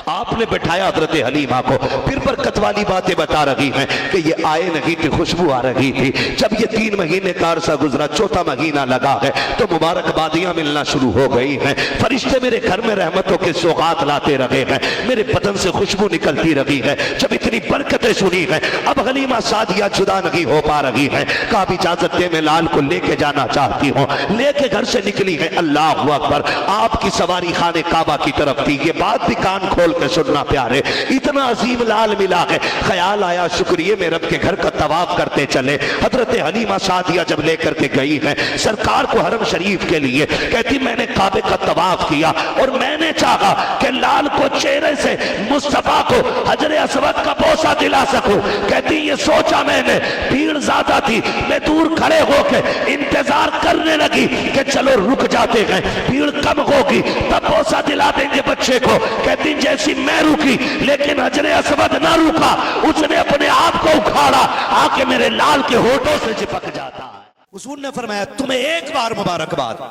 آپ نے بٹھایا حضرت حلیمہ کو، پھر برکت والی باتیں بتا رہی ہیں کہ یہ آئے نہیں تھی، خوشبو آ رہی تھی۔ جب یہ 3 مہینے کا عرصہ گزرا، 4تھا مہینہ لگا ہے تو مبارکبادیاں ملنا شروع ہو گئی ہیں۔ فرشتے میرے گھر میں رحمتوں کے سوغات لاتے رہے ہیں، میرے بدن سے خوشبو نکلتی رہی ہے۔ جب اتنی برکتیں سنی ہیں، اب حلیمہ سعدیہ جدا نہیں ہو پا رہی ہیں۔ کہا اب اجازت دے، میں لال کو لے کے جانا چاہتی ہوں۔ لے کے گھر سے نکلی ہے، اللہ اکبر، آپ کی سواری خانے کعبہ کی طرف تھی۔ یہ بات بھی کان کھول کے سننا پیارے، اتنا عظیم لال ملا ہے۔ خیال آیا شکریہ میں رب کے گھر کا طواف کرتے چلے۔ حضرت حلیمہ سعدیہ جب لے کر کے گئی ہے سرکار کو حرم شریف کے لیے، کہتی میں نے کعبے کا طواف کیا اور میں نے چاہا کہ لال کو چہرے سے مصطفیٰ کو حجر اسود کا بوسہ دلا سکوں۔ کہتی یہ سوچا میں نے، بھیڑ زیادہ تھی، میں دور کھڑے ہو کے انتظار کرنے لگی کہ چلو رک جاتے ہیں، بھیڑ کم ہوگی تب بوسہ دلا دیں گے بچے کو۔ کہتی جیسی میں رکی لیکن حجر اسود نہ رکا، اس نے اپنے آپ کو اکھاڑا، آ کے میرے لال کے ہونٹوں سے چپک جاتا ہے۔ حضور نے فرمایا تمہیں ایک بار مبارکباد،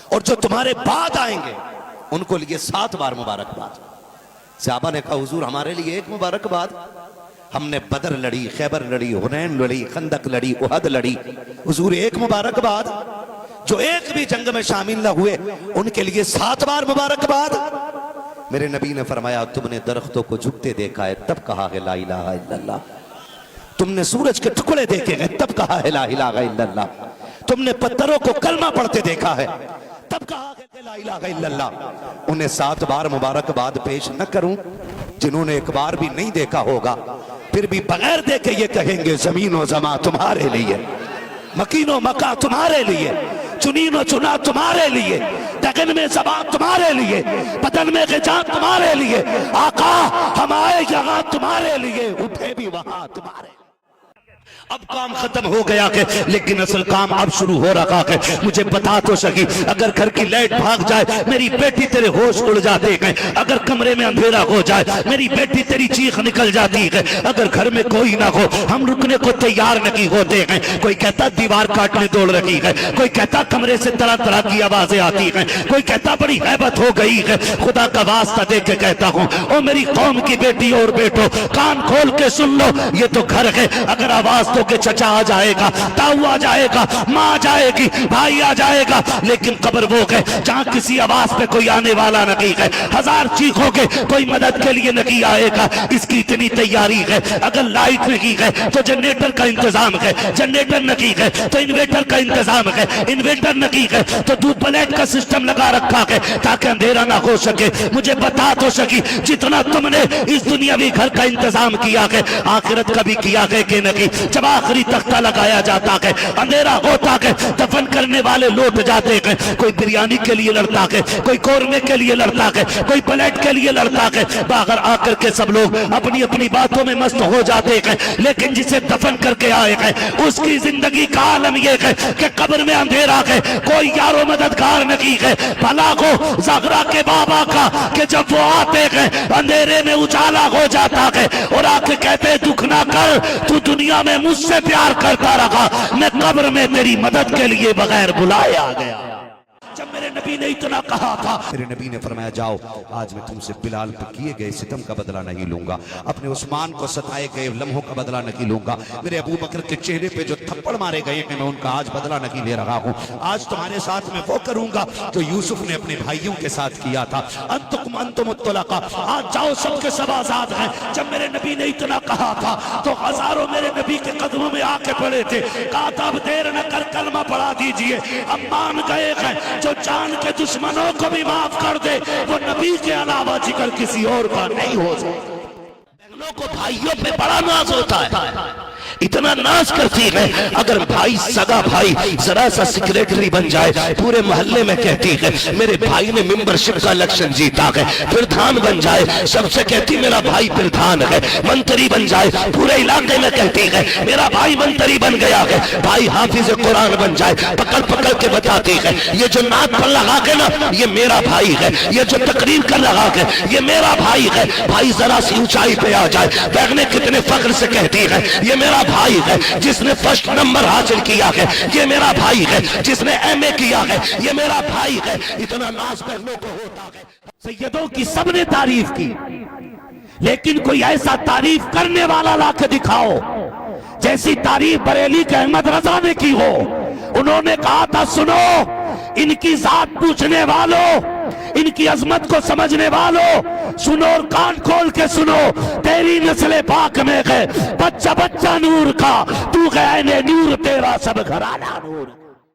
اور جو تمہارے بعد آئیں گے ان کو لیے 7 بار مبارکباد۔ صحابہ نے کہا حضور ہمارے لیے ایک مبارکباد؟ ہم نے بدر لڑی، خیبر لڑی، حنین لڑی، خندق لڑی، احد لڑی، حضور ایک مبارکباد؟ جو ایک بھی جنگ میں شامل نہ ہوئے ان کے لیے 7 بار مبارکباد؟ میرے نبی نے فرمایا تم نے درختوں کو جھکتے دیکھا ہے تب کہا ہے لا الہ الا اللہ، تم نے سورج کے ٹکڑے دیکھے ہیں تب کہا ہے لا الہ الا اللہ، تم نے پتھروں کو کلمہ پڑھتے دیکھا ہے تب کہا ہے لا الہ الا اللہ۔ انہیں 7 بار مبارکباد پیش نہ کروں؟ جنہوں نے ایک بار بھی نہیں دیکھا ہوگا پھر بھی بغیر دیکھے یہ کہیں گے زمین و زماں تمہارے لیے، مکین و مکہ تمہارے لیے، چنین و چنا تمہارے لیے، دگن میں زبان تمہارے لیے، بدن میں غجا تمہارے لیے، آقا ہم آئے یہاں تمہارے لیے، اٹھے بھی وہاں تمہارے لیے۔ اب کام ختم ہو گیا کہ لیکن اصل کام اب شروع ہو رہا ہے۔ مجھے بتا تو سکی، اگر گھر کی لائٹ بھاگ جائے میری بیٹی تیرے ہوش اڑ جاتے ہیں، اگر کمرے میں اندھیرا ہو جائے میری بیٹی تیری چیخ نکل جاتی ہے، اگر گھر میں کوئی نہ ہو ہم رکنے کو تیار نہیں ہوتے ہیں۔ کوئی کہتا دیوار کاٹنے دوڑ رہی ہے، کوئی کہتا کمرے سے طرح طرح کی آوازیں آتی ہیں، کوئی کہتا بڑی ہیبت ہو گئی ہے۔ خدا کا واسطہ دے کے کہتا ہوں او میری قوم کی بیٹی اور بیٹو، کان کھول کے سن لو، یہ تو گھر ہے، اگر آواز تو کہ چچا آ جائے گا، تاؤ آ جائے گا، ماں آ جائے گی، بھائی آ جائے گا، لیکن قبر وہ ہے جہاں کسی آواز پہ کوئی آنے والا نہیں ہے، 1000 چیخوں کے کوئی مدد کے لیے نہیں آئے گا۔ اس کی اتنی تیاری ہے، اگر لائٹ نہیں ہے تو جنریٹر کا انتظام ہے، جنریٹر نہیں ہے تو انویٹر کا انتظام ہے، انویٹر نہیں ہے تو دودھ پلیٹ کا سسٹم لگا رکھا ہے تاکہ اندھیرا نہ ہو سکے۔ مجھے بتا تو سکی جتنا تم نے اس دنیاوی گھر کا انتظام کیا ہے آخرت کا بھی کیا ہے کہ نہیں؟ جب آخری تختہ لگایا جاتا ہے اندھیرا ہوتا ہے، دفن کرنے والے لوٹ جاتے ہیں، کوئی بریانی کے لیے لڑتا ہے، کوئی قورمے کے لیے لڑتا ہے، کوئی پلیٹ کے لیے لڑتا ہے، باہر آ کر کے سب لوگ اپنی اپنی باتوں میں مست ہو جاتے ہیں، لیکن جسے دفن کر کے آئے ہیں اس کی زندگی کا عالم یہ ہے کہ قبر میں اندھیرا ہے، کوئی یار و مددگار نہیں ہے۔ بھلا ہو زغرا کے بابا کا کہ جب وہ آتے ہیں اندھیرے میں اجالا ہو جاتا ہے اور آ کے کہتے دکھ نہ کر، تو دنیا میں مجھ سے پیار کرتا رہا، میں قبر میں تیری مدد کے لیے بغیر بلائے آ گیا۔ جب میرے نبی نے اتنا کہا تھا میرے نبی نے فرمایا جاؤ آج میں تم سے بلال پر کیے گئے ستم کا بدلہ نہیں لوں گا، اپنے عثمان کو ستائے گئے لمحوں کا بدلہ نہیں لوں گا، میرے ابو بکر کے چہرے پہ جو تھپڑ مارے گئے ہیں میں ان کا آج بدلہ نہیں لے رہا ہوں۔ آج تمہارے ساتھ میں وہ کروں گا جو یوسف نے اپنے بھائیوں کے ساتھ کیا تھا، انتم الطلقاء، آج جاؤ سب کے سب آزاد ہیں۔ جب میرے نبی نے اتنا کہا تھا تو ہزاروں میرے نبی کے قدموں میں آ کے پڑے تھے، کہا تھا اب دیر نہ کر کلمہ پڑھا دیجئے، اب مان گئے ہیں جو جان کے دشمنوں کو بھی معاف کر دے، وہ نبی کے علاوہ جگر کسی اور کا نہیں ہو سکتا۔ بہنوں کو بھائیوں پہ بڑا ناز ہوتا ہے، اتنا ناز کرتی ہے، اگر بھائی سگا بھائی ذرا سا سیکریٹری بن جائے پورے محلے میں کہتی ہے میرے بھائی نے ممبرشپ کا الیکشن جیتا ہے، پردھان بن جائے سب سے کہتی میرا بھائی پردھان ہے، منتری بن جائے پورے علاقے میں کہتی ہے میرا بھائی منتری بن گیا ہے، بھائی حافظ قرآن بن جائے پکڑ پکڑ کے بتاتی ہے یہ جو نعت پر لگا کے نا یہ میرا بھائی ہے، یہ جو تقریر کر رہا ہے یہ میرا بھائی ہے۔ بھائی ذرا سی اونچائی پہ آ جائے بہنیں کتنے فخر سے کہتی ہے یہ میرا بھائی ہے جس نے فرسٹ نمبر حاصل کیا ہے، یہ میرا بھائی ہے جس نے ایم اے کیا ہے، یہ میرا بھائی ہے. اتنا ناز پہلوں کو ہوتا ہے. سیدوں کی سب نے تعریف کی، لیکن کوئی ایسا تعریف کرنے والا لا کے دکھاؤ جیسی تعریف بریلی کے احمد رضا نے کی ہو. انہوں نے کہا تھا سنو ان کی ذات پوچھنے والوں، ان کی عظمت کو سمجھنے والوں، سنو اور کان کھول کے سنو، تیری نسل پاک میں ہے بچہ بچہ نور کا، تو غین نور تیرا سب گھرانہ نور.